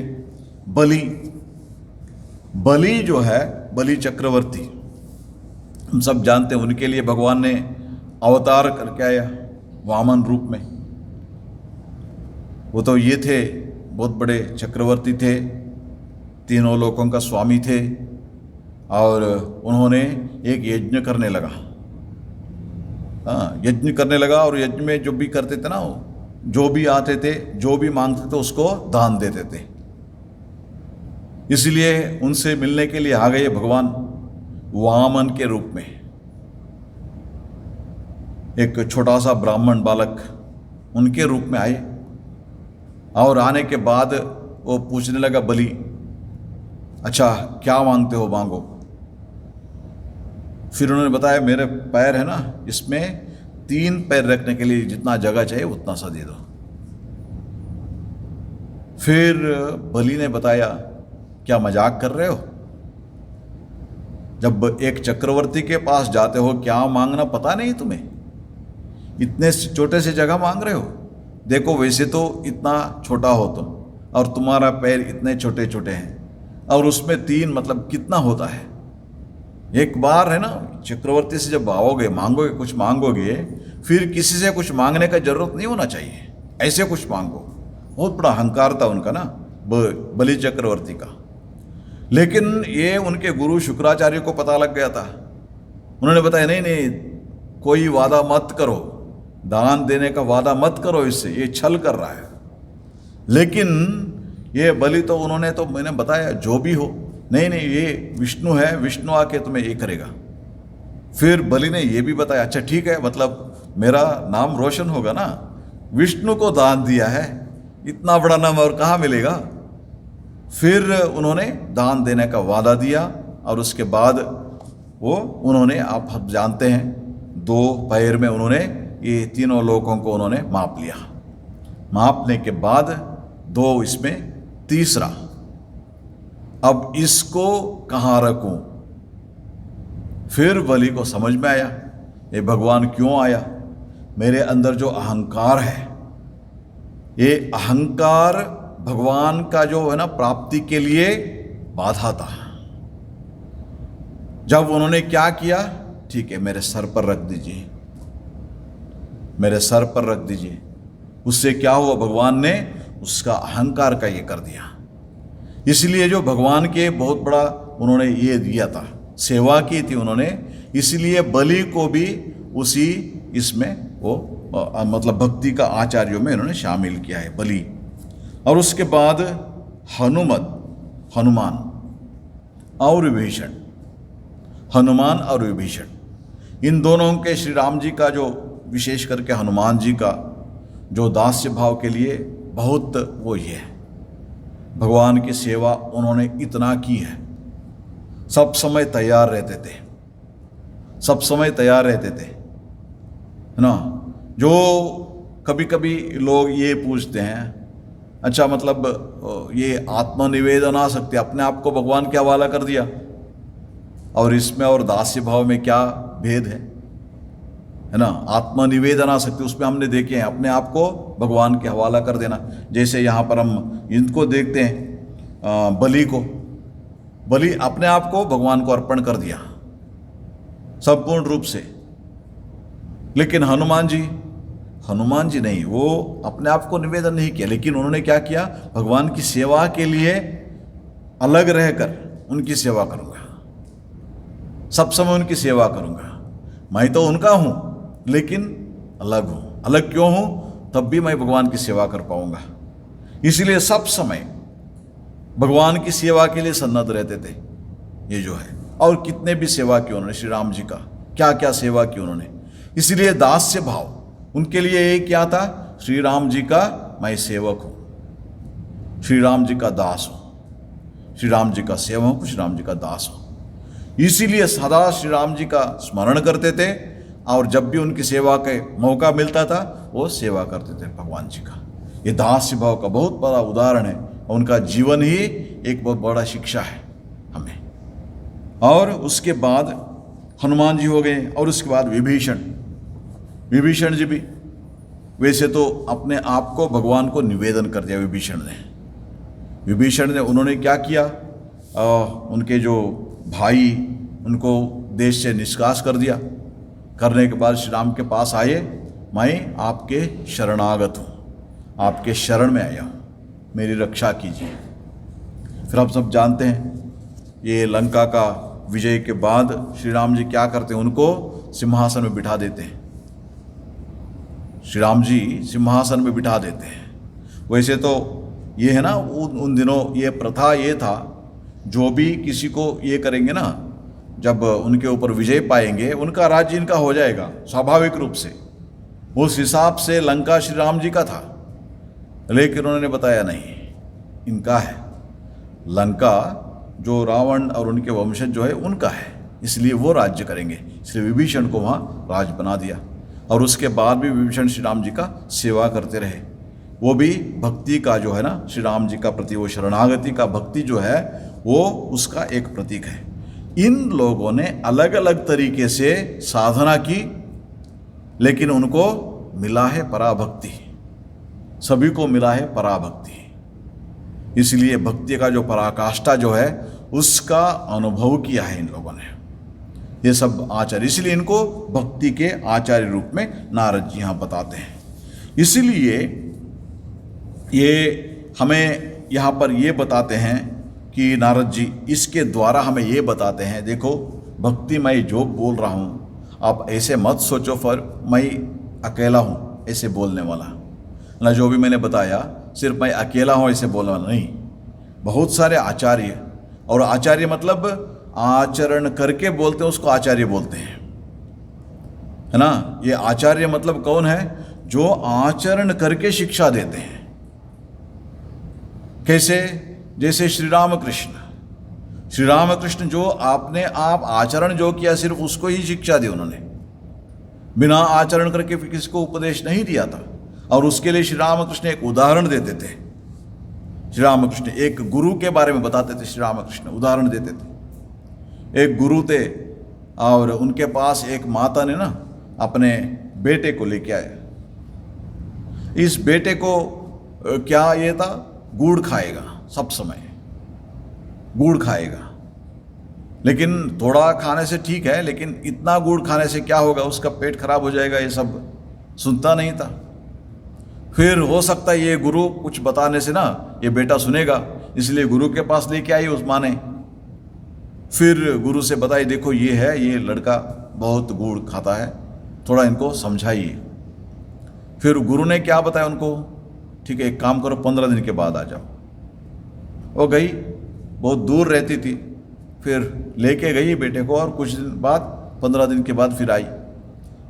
A: बलि जो है, बलि चक्रवर्ती, हम सब जानते हैं, उनके लिए भगवान ने अवतार करके आया वामन रूप में। वो तो ये थे, बहुत बड़े चक्रवर्ती थे, तीनों लोकों का स्वामी थे, और उन्होंने एक यज्ञ करने लगा। यज्ञ करने लगा, और यज्ञ में जो भी करते थे ना, जो भी आते थे, जो भी मांगते थे उसको दान देते थे। इसलिए उनसे मिलने के लिए आ गए भगवान वामन के रूप में। एक छोटा सा ब्राह्मण बालक उनके रूप में आए, और आने के बाद वो पूछने लगा, बलि अच्छा क्या मांगते हो, मांगो। फिर उन्होंने बताया, मेरे पैर है ना, इसमें 3 पैर रखने के लिए जितना जगह चाहिए उतना सा दे दो। फिर बलि ने बताया, क्या मजाक कर रहे हो? जब एक चक्रवर्ती के पास जाते हो, क्या मांगना पता नहीं तुम्हें? इतने छोटे से जगह मांग रहे हो। देखो वैसे तो इतना छोटा हो तुम, और तुम्हारा पैर इतने छोटे छोटे हैं, और उसमें 3 मतलब कितना होता है? एक बार है ना, चक्रवर्ती से जब आओगे, मांगोगे, कुछ मांगोगे, फिर किसी से कुछ मांगने का जरूरत नहीं होना चाहिए, ऐसे कुछ मांगो। बहुत बड़ा अहंकार था उनका ना, बलि चक्रवर्ती का। लेकिन ये उनके गुरु शुक्राचार्य को पता लग गया था। उन्होंने बताया, नहीं नहीं, कोई वादा मत करो, दान देने का वादा मत करो, इससे ये छल कर रहा है। लेकिन ये बलि तो उन्होंने तो, मैंने बताया जो भी हो, नहीं नहीं ये विष्णु है, विष्णु आके तुम्हें ये करेगा। फिर बलि ने ये भी बताया, अच्छा ठीक है, मतलब मेरा नाम रोशन होगा ना, विष्णु को दान दिया है, इतना बड़ा नाम और कहाँ मिलेगा। फिर उन्होंने दान देने का वादा दिया, और उसके बाद वो उन्होंने, आप जानते हैं, 2 पैर में उन्होंने ये तीनों लोगों को उन्होंने माप लिया। मापने के बाद 2 इसमें तीसरा, अब इसको कहाँ रखूं? फिर बलि को समझ में आया, ये भगवान क्यों आया? मेरे अंदर जो अहंकार है, ये अहंकार भगवान का जो है ना, प्राप्ति के लिए बाधा था। जब उन्होंने क्या किया, ठीक है मेरे सर पर रख दीजिए, मेरे सर पर रख दीजिए। उससे क्या हुआ, भगवान ने उसका अहंकार का ये कर दिया। इसलिए जो भगवान के बहुत बड़ा उन्होंने ये दिया था, सेवा की थी उन्होंने, इसलिए बलि को भी उसी इसमें वो मतलब भक्ति का आचार्यों में इन्होंने शामिल किया है, बलि। और उसके बाद हनुमान और विभीषण, हनुमान और विभीषण, इन दोनों के, श्री राम जी का जो, विशेष करके हनुमान जी का जो दास्य भाव के लिए बहुत वो ये है, भगवान की सेवा उन्होंने इतना की है। सब समय तैयार रहते थे, सब समय तैयार रहते थे, है ना। जो कभी कभी लोग ये पूछते हैं, अच्छा मतलब ये आत्मनिवेदन आ सकते, अपने आप को भगवान के हवाला कर दिया, और इसमें और दास्य भाव में क्या भेद है ना। आत्मनिवेदन आ सकते, उसमें हमने देखे हैं अपने आप को भगवान के हवाला कर देना। जैसे यहाँ पर हम इनको देखते हैं, बलि को, बलि अपने आप को भगवान को अर्पण कर दिया संपूर्ण रूप से। लेकिन हनुमान जी नहीं, वो अपने आप को निवेदन नहीं किया, लेकिन उन्होंने क्या किया, भगवान की सेवा के लिए अलग रहकर उनकी सेवा करूंगा, सब समय उनकी सेवा करूंगा। मैं तो उनका हूं, लेकिन अलग हूं। अलग क्यों हूं? तब भी मैं भगवान की सेवा कर पाऊंगा। इसलिए सब समय भगवान की सेवा के लिए सन्नद्ध रहते थे ये जो है। और कितने भी सेवा की उन्होंने, श्री राम जी का क्या क्या सेवा की उन्होंने। इसलिए दास्य भाव उनके लिए ये क्या था, श्री राम जी का मैं सेवक हूं, श्री राम जी का दास हूं, श्री राम जी का सेवक हूं, श्री राम जी का दास हूं। इसीलिए सदा श्री राम जी का स्मरण करते थे, और जब भी उनकी सेवा का मौका मिलता था वो सेवा करते थे भगवान जी का। ये दास्य भाव का बहुत बड़ा उदाहरण है, और उनका जीवन ही एक बहुत बड़ा शिक्षा है हमें। और उसके बाद हनुमान जी हो गए, और उसके बाद विभीषण जी भी, वैसे तो अपने आप को भगवान को निवेदन कर दिया विभीषण ने। उन्होंने क्या किया, उनके जो भाई उनको देश से निष्कास कर दिया। करने के बाद श्री राम के पास आए, मैं आपके शरणागत हूँ, आपके शरण में आया हूँ, मेरी रक्षा कीजिए। फिर आप सब जानते हैं, ये लंका का विजय के बाद श्री राम जी क्या करते हैं, उनको सिंहासन में बिठा देते हैं। श्री राम जी सिंहासन में बिठा देते हैं। वैसे तो ये है ना, उन दिनों ये प्रथा ये था, जो भी किसी को ये करेंगे ना, जब उनके ऊपर विजय पाएंगे, उनका राज्य इनका हो जाएगा स्वाभाविक रूप से। उस हिसाब से लंका श्री राम जी का था, लेकिन उन्होंने बताया नहीं, इनका है। लंका जो रावण और उनके वंशज जो है उनका है, इसलिए वो राज्य करेंगे। इसलिए विभीषण को वहाँ राज बना दिया। और उसके बाद भी विभीषण श्री राम जी का सेवा करते रहे। वो भी भक्ति का जो है ना, श्री राम जी का प्रति वो शरणागति का भक्ति जो है वो उसका एक प्रतीक है। इन लोगों ने अलग अलग तरीके से साधना की, लेकिन उनको मिला है पराभक्ति, सभी को मिला है पराभक्ति। इसलिए भक्ति का जो पराकाष्ठा जो है उसका अनुभव किया है इन लोगों ने, ये सब आचार्य। इसलिए इनको भक्ति के आचार्य रूप में नारद जी यहाँ बताते हैं। इसलिए ये हमें यहाँ पर ये बताते हैं कि नारद जी इसके द्वारा हमें ये बताते हैं, देखो भक्ति मैं जो बोल रहा हूँ, आप ऐसे मत सोचो फिर मैं अकेला हूँ ऐसे बोलने वाला ना, जो भी मैंने बताया सिर्फ मैं अकेला हूँ ऐसे बोलने वाला नहीं। बहुत सारे आचार्य, और आचार्य मतलब आचरण करके बोलते हैं उसको आचार्य बोलते हैं, है ना। ये आचार्य मतलब कौन है? जो आचरण करके शिक्षा देते हैं। कैसे? जैसे श्री राम कृष्ण जो आपने आप आचरण जो किया सिर्फ उसको ही शिक्षा दी उन्होंने, बिना आचरण करके किसी को उपदेश नहीं दिया था। और उसके लिए श्री रामकृष्ण एक उदाहरण देते थे। श्री रामकृष्ण एक गुरु के बारे में बताते थे, श्री रामकृष्ण उदाहरण देते थे। एक गुरु थे और उनके पास एक माता ने ना अपने बेटे को लेके आए। इस बेटे को क्या ये था, गुड़ खाएगा, सब समय गुड़ खाएगा, लेकिन थोड़ा खाने से ठीक है, लेकिन इतना गुड़ खाने से क्या होगा, उसका पेट खराब हो जाएगा, ये सब सुनता नहीं था। फिर हो सकता है ये गुरु कुछ बताने से ना ये बेटा सुनेगा, इसलिए गुरु के पास लेके आई उस माँ ने। फिर गुरु से बताई, देखो ये है, ये लड़का बहुत गुड़ खाता है, थोड़ा इनको समझाइए। फिर गुरु ने क्या बताया उनको, ठीक है एक काम करो 15 दिन के बाद आ जाओ। वो गई, बहुत दूर रहती थी, फिर लेके गई बेटे को, और कुछ दिन बाद 15 दिन के बाद फिर आई।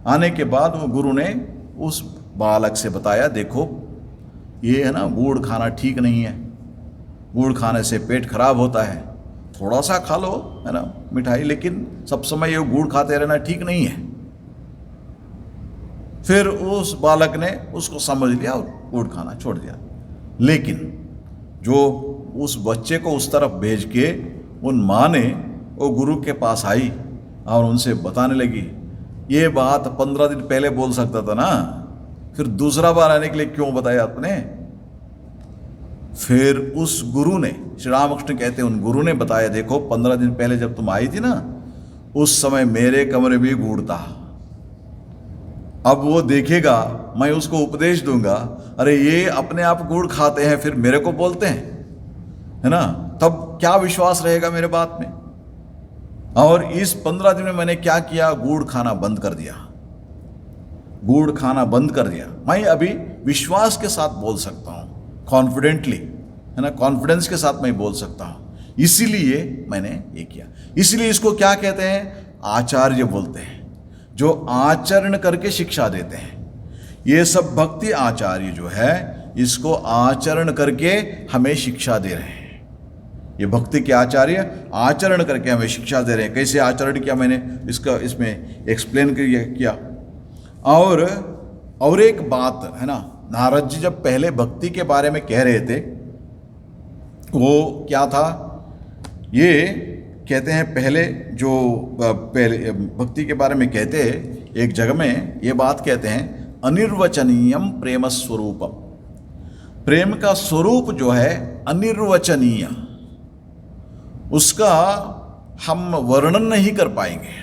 A: आने के बाद वो गुरु ने उस बालक से बताया, देखो ये है ना गुड़ खाना ठीक नहीं है, गुड़ खाने से पेट खराब होता है, थोड़ा सा खा लो है ना मिठाई, लेकिन सब समय ये गुड़ खाते रहना ठीक नहीं है। फिर उस बालक ने उसको समझ लिया और गुड़ खाना छोड़ दिया। लेकिन जो उस बच्चे को उस तरफ भेज के उन माँ ने वो गुरु के पास आई और उनसे बताने लगी, ये बात 15 दिन पहले बोल सकता था ना, फिर दूसरा बार आने के लिए क्यों बताया आपने? फिर उस गुरु ने, श्री रामकृष्ण कहते हैं उन गुरु ने बताया, देखो 15 दिन पहले जब तुम आई थी ना, उस समय मेरे कमरे में गुड़ था। अब वो देखेगा, मैं उसको उपदेश दूंगा, अरे ये अपने आप गुड़ खाते हैं फिर मेरे को बोलते हैं, है ना, तब क्या विश्वास रहेगा मेरे बात में। और इस 15 दिन में मैंने क्या किया, गुड़ खाना बंद कर दिया, गुड़ खाना बंद कर दिया। मैं अभी विश्वास के साथ बोल सकता हूँ, कॉन्फिडेंटली, है ना, कॉन्फिडेंस के साथ मैं बोल सकता हूँ, इसीलिए मैंने ये किया। इसलिए इसको क्या कहते हैं, आचार्य बोलते हैं, जो आचरण करके शिक्षा देते हैं। ये सब भक्ति आचार्य जो है, इसको आचरण करके हमें शिक्षा दे रहे हैं। ये भक्ति के आचार्य आचरण करके हमें शिक्षा दे रहे हैं। कैसे आचरण किया मैंने इसका इसमें एक्सप्लेन किया। और एक बात है ना, नारद जी जब पहले भक्ति के बारे में कह रहे थे, वो क्या था, ये कहते हैं पहले भक्ति के बारे में कहते हैं, एक जगह में ये बात कहते हैं, अनिर्वचनीयम प्रेम स्वरूपम। प्रेम का स्वरूप जो है अनिर्वचनीय, उसका हम वर्णन नहीं कर पाएंगे,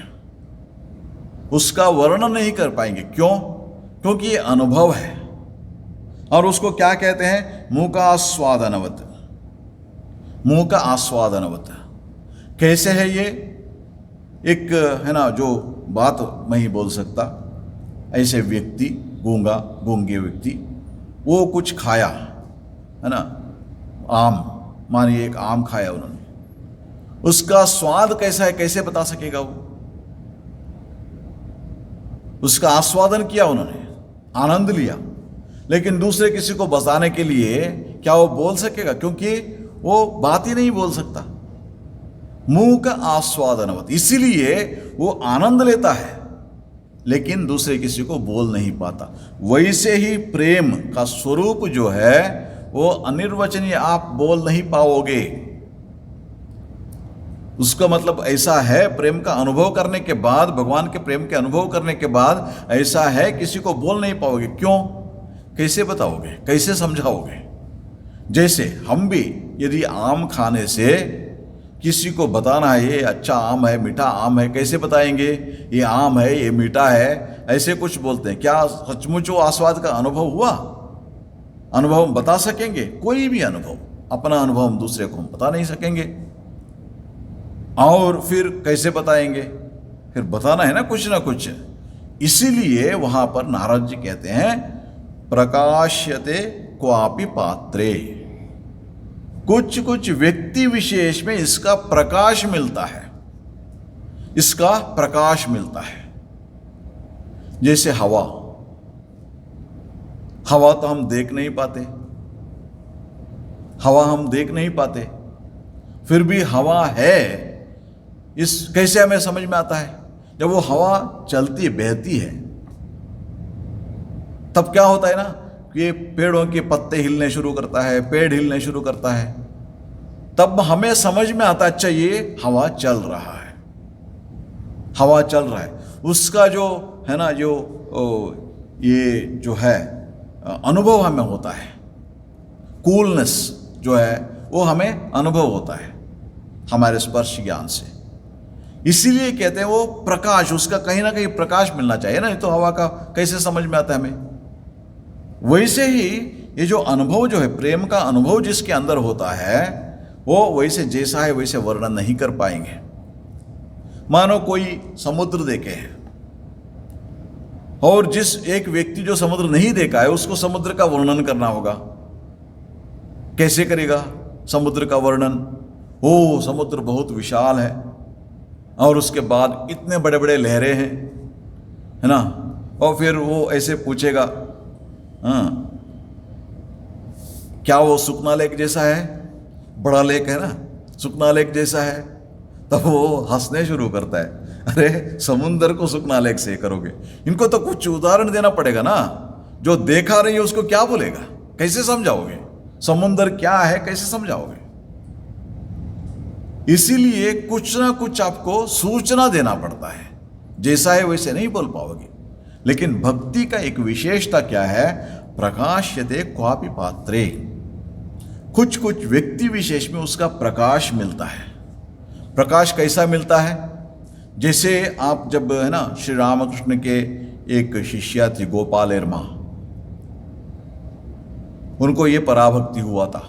A: उसका वर्णन नहीं कर पाएंगे। क्यों? क्योंकि ये अनुभव है। और उसको क्या कहते हैं, मुंह का आस्वादनवत, मुंह का आस्वादनवत। कैसे है ये? एक है ना, जो बात मैं ही बोल सकता, ऐसे व्यक्ति, गूंगे व्यक्ति, वो कुछ खाया, है ना, आम, मानिए एक आम खाया उन्होंने, उसका स्वाद कैसा है कैसे बता सकेगा वो? उसका आस्वादन किया उन्होंने, आनंद लिया, लेकिन दूसरे किसी को बताने के लिए क्या वो बोल सकेगा? क्योंकि वो बात ही नहीं बोल सकता। मुंह का आस्वादनवत, इसीलिए वो आनंद लेता है लेकिन दूसरे किसी को बोल नहीं पाता। वैसे ही प्रेम का स्वरूप जो है वो अनिर्वचनीय, आप बोल नहीं पाओगे। उसका मतलब ऐसा है, प्रेम का अनुभव करने के बाद, भगवान के प्रेम के अनुभव करने के बाद ऐसा है, किसी को बोल नहीं पाओगे। क्यों? कैसे बताओगे, कैसे समझाओगे? जैसे हम भी यदि आम खाने से किसी को बताना है ये अच्छा आम है, मीठा आम है, कैसे बताएंगे ये आम है, ये मीठा है, ऐसे कुछ बोलते हैं। क्या सचमुच वो आस्वाद का अनुभव हुआ? अनुभव हम बता सकेंगे? कोई भी अनुभव, अपना अनुभव हम दूसरे को हम बता नहीं सकेंगे। और फिर कैसे बताएंगे? फिर बताना है ना कुछ ना कुछ। इसीलिए वहां पर नारद जी कहते हैं प्रकाश्यते क्वापि पात्रे, कुछ कुछ व्यक्ति विशेष में इसका प्रकाश मिलता है, इसका प्रकाश मिलता है। जैसे हवा, हवा तो हम देख नहीं पाते, हवा हम देख नहीं पाते, फिर भी हवा है, इस कैसे हमें समझ में आता है? जब वो हवा चलती है, बहती है, तब क्या होता है ना कि पेड़ों के पत्ते हिलने शुरू करता है, पेड़ हिलने शुरू करता है, तब हमें समझ में आता है अच्छा ये हवा चल रहा है, हवा चल रहा है। उसका जो है ना, जो ये जो है अनुभव हमें होता है, कूलनेस जो है वो हमें अनुभव होता है हमारे स्पर्श ज्ञान से। इसीलिए कहते हैं वो प्रकाश, उसका कहीं ना कहीं प्रकाश मिलना चाहिए ना, नहीं तो हवा का कैसे समझ में आता है हमें? वैसे ही ये जो अनुभव जो है, प्रेम का अनुभव जिसके अंदर होता है, वो वैसे जैसा है वैसे वर्णन नहीं कर पाएंगे। मानो कोई समुद्र देखे हैं और जिस एक व्यक्ति जो समुद्र नहीं देखा है उसको समुद्र का वर्णन करना होगा, कैसे करेगा समुद्र का वर्णन? ओ समुद्र बहुत विशाल है और उसके बाद इतने बड़े बड़े लहरें हैं, है ना, और फिर वो ऐसे पूछेगा हाँ क्या वो सुखना लेक जैसा है? बड़ा लेक है ना, सुखना लेक जैसा है? तब वो हंसने शुरू करता है, अरे समुंदर को सुखना लेक से करोगे? इनको तो कुछ उदाहरण देना पड़ेगा ना, जो देखा नहीं है उसको क्या बोलेगा, कैसे समझाओगे? समुंदर क्या है कैसे समझाओगे? इसीलिए कुछ ना कुछ आपको सूचना देना पड़ता है, जैसा है वैसे नहीं बोल पाओगे। लेकिन भक्ति का एक विशेषता क्या है? प्रकाश्यते क्वापि पात्रे, कुछ कुछ व्यक्ति विशेष में उसका प्रकाश मिलता है। प्रकाश कैसा मिलता है? जैसे आप जब है ना, श्री रामकृष्ण के एक शिष्या थी गोपाल माँ, उनको ये पराभक्ति हुआ था,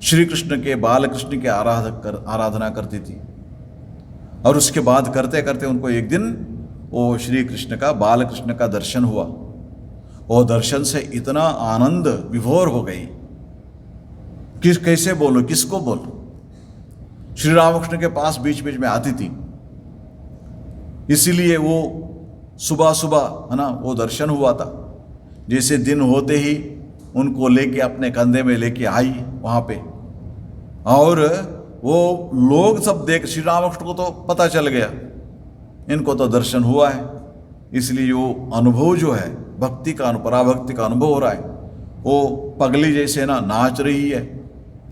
A: श्री कृष्ण के बाल कृष्ण के आराधना करती थी, और उसके बाद करते करते उनको एक दिन वो श्री कृष्ण का, बाल कृष्ण का दर्शन हुआ। वो दर्शन से इतना आनंद विभोर हो गई, कैसे बोलो, किसको बोलो? श्री रामकृष्ण के पास बीच बीच में आती थी, इसीलिए वो सुबह सुबह है ना वो दर्शन हुआ था। जैसे दिन होते ही उनको लेके अपने कंधे में लेके आई वहां पे, और वो लोग सब देख, श्री रामकृष्ण को तो पता चल गया इनको तो दर्शन हुआ है, इसलिए वो अनुभव जो है भक्ति का, पराभक्ति का अनुभव हो रहा है। वो पगली जैसे ना नाच रही है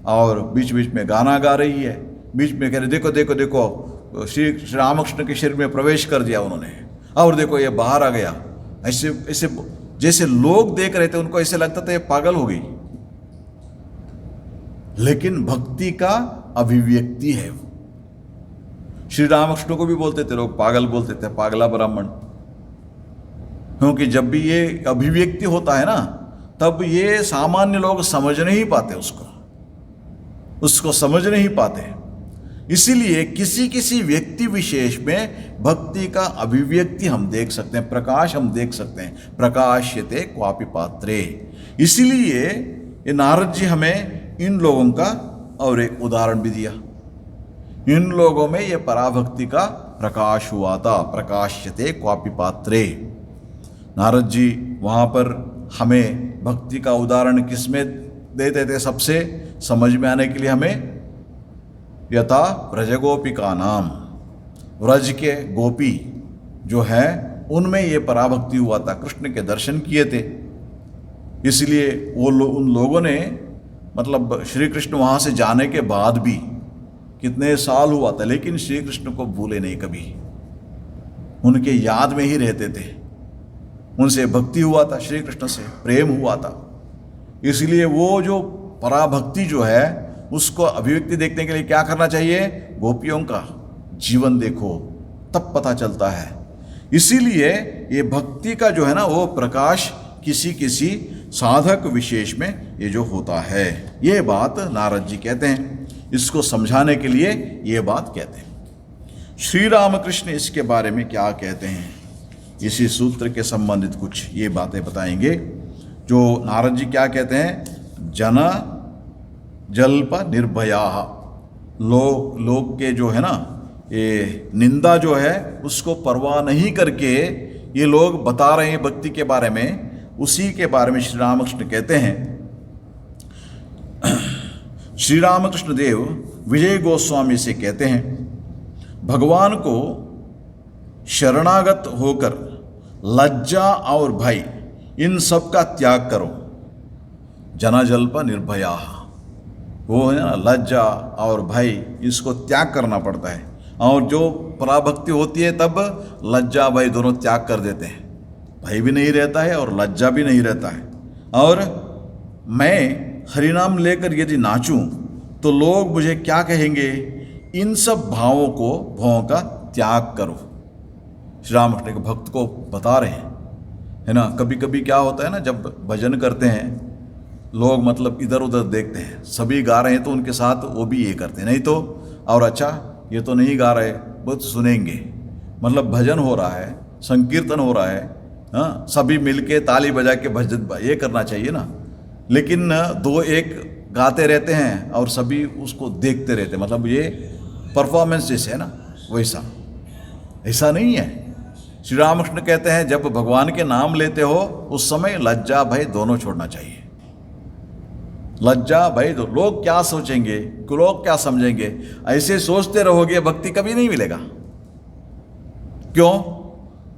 A: और बीच बीच में गाना गा रही है, बीच में कह रहे देखो देखो देखो श्री रामकृष्ण के शरीर में प्रवेश कर दिया उन्होंने, और देखो ये बाहर आ गया। ऐसे ऐसे जैसे लोग देख रहे थे उनको ऐसे लगता था ये पागल हो गई, लेकिन भक्ति का अभिव्यक्ति है। श्री रामकृष्ण को भी बोलते थे लोग, पागल बोलते थे, पागला ब्राह्मण, क्योंकि जब भी ये अभिव्यक्ति होता है ना, तब ये सामान्य लोग समझ नहीं पाते, उसको समझ नहीं पाते। इसीलिए किसी किसी व्यक्ति विशेष में भक्ति का अभिव्यक्ति हम देख सकते हैं, प्रकाश हम देख सकते हैं, प्रकाश्यते क्वापि पात्रे। इसीलिए ये नारद जी हमें इन लोगों का और एक उदाहरण भी दिया। इन लोगों में ये पराभक्ति का प्रकाश हुआ था। प्रकाश्यते क्वापि पात्रे। नारद जी वहाँ पर हमें भक्ति का उदाहरण किसमें देते थे? सबसे समझ में आने के लिए हमें यथा व्रजगोपिका नाम, व्रज के गोपी जो है उनमें ये पराभक्ति हुआ था, कृष्ण के दर्शन किए थे। इसलिए उन लोगों ने मतलब श्री कृष्ण वहाँ से जाने के बाद भी कितने साल हुआ था, लेकिन श्री कृष्ण को भूले नहीं कभी, उनके याद में ही रहते थे। उनसे भक्ति हुआ था, श्री कृष्ण से प्रेम हुआ था। इसलिए वो जो पराभक्ति जो है उसको अभिव्यक्ति देखने के लिए क्या करना चाहिए? गोपियों का जीवन देखो, तब पता चलता है। इसीलिए ये भक्ति का जो है ना वो प्रकाश किसी किसी साधक विशेष में ये जो होता है, ये बात नारद जी कहते हैं। इसको समझाने के लिए ये बात कहते हैं। श्री रामकृष्ण इसके बारे में क्या कहते हैं, इसी सूत्र के संबंधित कुछ ये बातें बताएंगे। जो नारद जी क्या कहते हैं? जन जल्प निर्भया। लोग के जो है ना ये निंदा जो है उसको परवाह नहीं करके ये लोग बता रहे हैं भक्ति के बारे में, उसी के बारे में श्री रामकृष्ण कहते हैं। श्री रामकृष्ण देव विजय गोस्वामी से कहते हैं, भगवान को शरणागत होकर लज्जा और भय इन सब का त्याग करो। जनजल्प निर्भया, वो है ना लज्जा और भय, इसको त्याग करना पड़ता है। और जो पराभक्ति होती है तब लज्जा भय दोनों त्याग कर देते हैं, भय भी नहीं रहता है और लज्जा भी नहीं रहता है। और मैं हरिनाम लेकर यदि नाचूं तो लोग मुझे क्या कहेंगे? इन सब भावों का त्याग करो। श्री रामकृष्ण के भक्त को बता रहे हैं, है ना। कभी कभी क्या होता है ना, जब भजन करते हैं लोग मतलब इधर उधर देखते हैं, सभी गा रहे हैं तो उनके साथ वो भी ये करते हैं, नहीं तो और अच्छा ये तो नहीं गा रहे, बहुत सुनेंगे। मतलब भजन हो रहा है, संकीर्तन हो रहा है, हाँ, सभी मिलके ताली बजा के भजन ये करना चाहिए ना। लेकिन दो एक गाते रहते हैं और सभी उसको देखते रहते हैं, मतलब ये परफॉर्मेंस जैसे है ना वैसा। ऐसा नहीं है। श्री रामकृष्ण कहते हैं जब भगवान के नाम लेते हो उस समय लज्जा भय दोनों छोड़ना चाहिए। लज्जा भय दो, लोग क्या सोचेंगे, लोग क्या समझेंगे, ऐसे सोचते रहोगे भक्ति कभी नहीं मिलेगा। क्यों?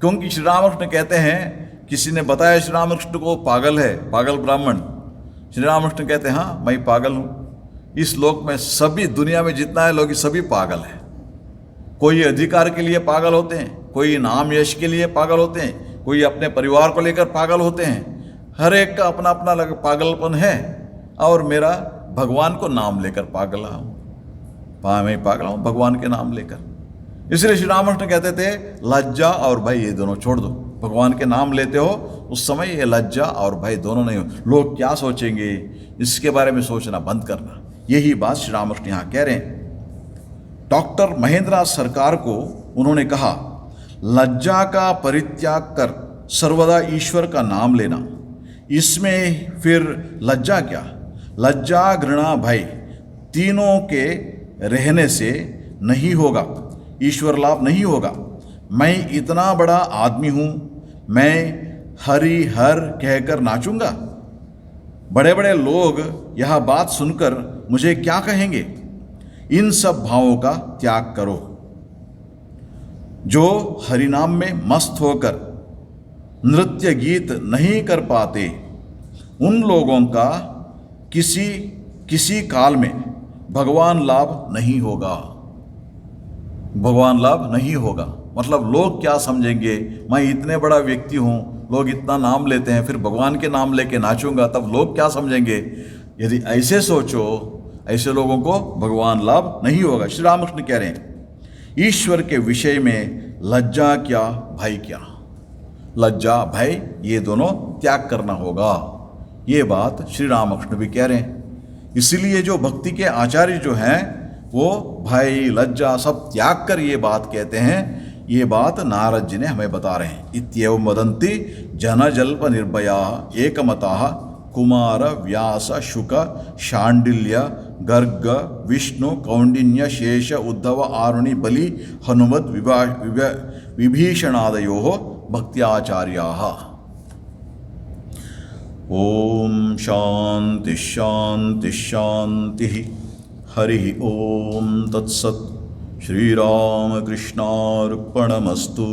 A: क्योंकि श्री रामकृष्ण कहते हैं, किसी ने बताया श्री रामकृष्ण को पागल है, पागल ब्राह्मण। श्री रामकृष्ण कहते हैं हाँ मैं पागल हूँ। इस लोक में सभी दुनिया में जितना है लोग सभी पागल हैं। कोई अधिकार के लिए पागल होते हैं, कोई नाम यश के लिए पागल होते हैं, कोई अपने परिवार को लेकर पागल होते हैं। हर एक का अपना अपना पागलपन है। और मेरा भगवान को नाम लेकर पागल हूँ, मैं पागल हूँ भगवान के नाम लेकर। इसलिए श्री रामकृष्ण कहते थे लज्जा और भय ये दोनों छोड़ दो। भगवान के नाम लेते हो उस समय ये लज्जा और भय दोनों नहीं हो। लोग क्या सोचेंगे इसके बारे में सोचना बंद करना। यही बात श्री रामकृष्ण यहाँ कह रहे हैं। डॉक्टर महेंद्र सरकार को उन्होंने कहा, लज्जा का परित्याग कर सर्वदा ईश्वर का नाम लेना। इसमें फिर लज्जा क्या? लज्जा घृणा भय तीनों के रहने से नहीं होगा, ईश्वर लाभ नहीं होगा। मैं इतना बड़ा आदमी हूँ, मैं हरि हर कहकर नाचूंगा। बड़े बड़े लोग यह बात सुनकर मुझे क्या कहेंगे? इन सब भावों का त्याग करो। जो हरिनाम में मस्त होकर नृत्य गीत नहीं कर पाते उन लोगों का किसी काल में भगवान लाभ नहीं होगा। भगवान लाभ नहीं होगा मतलब लोग क्या समझेंगे? मैं इतने बड़ा व्यक्ति हूँ, लोग इतना नाम लेते हैं, फिर भगवान के नाम लेके नाचूंगा तब लोग क्या समझेंगे? यदि ऐसे सोचो, ऐसे लोगों को भगवान लाभ नहीं होगा। श्री रामकृष्ण कह रहे हैं ईश्वर के विषय में लज्जा क्या भय क्या? लज्जा भय ये दोनों त्याग करना होगा। ये बात श्री रामकृष्ण भी कह रहे हैं। इसीलिए जो भक्ति के आचार्य जो हैं वो भय लज्जा सब त्याग कर ये बात कहते हैं। ये बात नारद जी ने हमें बता रहे हैं। इत्येवं वदन्ति जनजल्प निर्भया एकमताः कुमार व्यास शुक शांडिल्य गर्ग विष्णु कौंडिन्य शेष उद्धव आरुणि बलि हनुमत विभीषणादयोः भक्त्याचार्याः। ओम शांति शांति शांति। हरि ओम तत्सत्। श्रीरामकृष्णार्पणमस्तु।